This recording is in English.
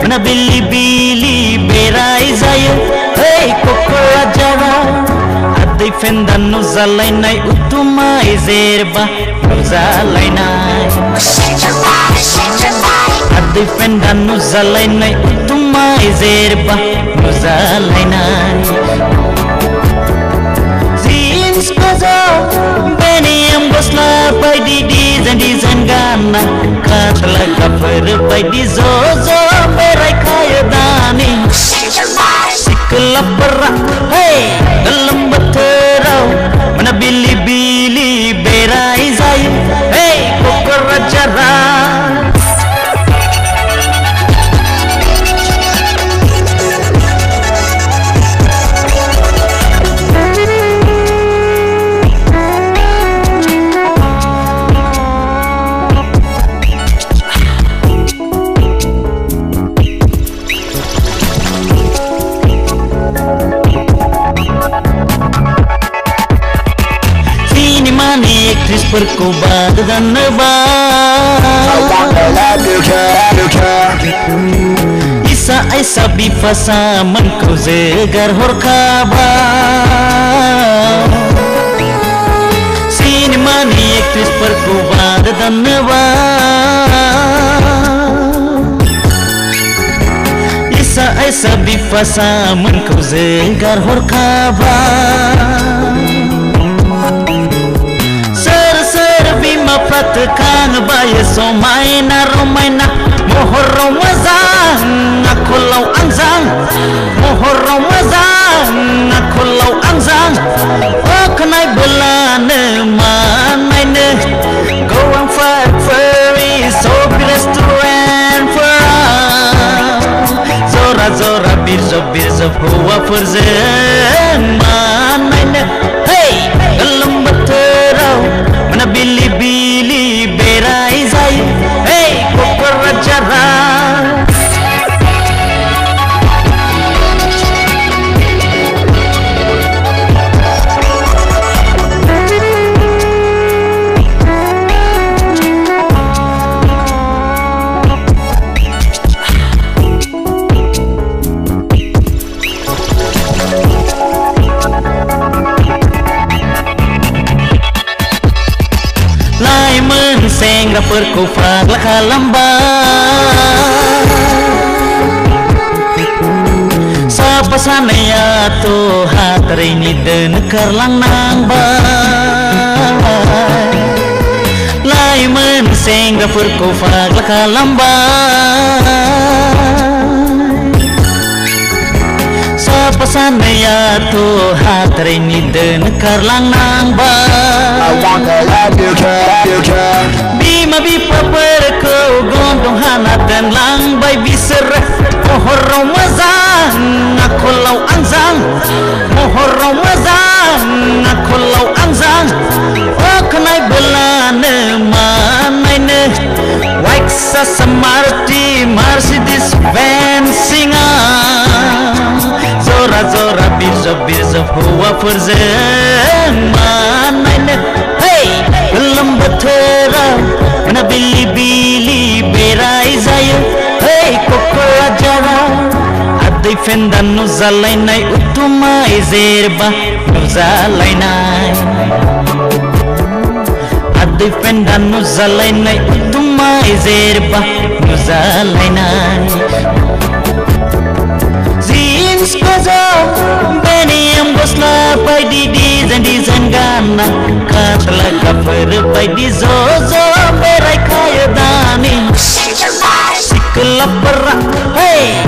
mana bili-bili berai zayo hey kokora jara adai fendanu zalainai utumai zerba zalainai adai fendanu zalainai utumai zerba zalainai jeans kaza beniam gosla pai di design gana katla kafir pai di zo berai kaya dani sikla perra hey dalam beterau mana bili-bili berai zayu hey kokora jara aktris berkobar dan nebak Isa Aisyah bifasa menkau zegar hor kabar Sini mani aktris berkobar dan nebak Isa Aisyah bifasa menkau zegar hor kabar Pratkan baya somaina romaina mohor ramazan aku lau anzang mohor ramazan aku lau anzang oh kenai belane manaine go and fight furry so be restaurant for zora zora birzo huwa furzen manaine hey dalam beterau mana bili-bili berai zayu hey kokora jara seng rapper kufar laka lamba sa pasanaya to hatri ni denekar lang nang bay lai men seng rapper kufar laka lamba sa pasanaya to hatri ni denekar lang nang bay I wanna love you Bima bipa perko gondong hanat dan lang bay biserah mohor ramazan aku lau anzang mohor ramazan aku lau anzang oh kenai belane manaine waiksa samarti Mercedes Benz singa zora zora birzo huwa furzen manaine hey dalam beterau mana bili-bili berai zayu hey kokora jara adai fendanu zalainai utumai zerba zalainai adai fendanu zalainai utumai zerba zalainai jeans kaza beniam gosla pai di design gana katla kafir pai di zo berai kaya dani sikla perra hey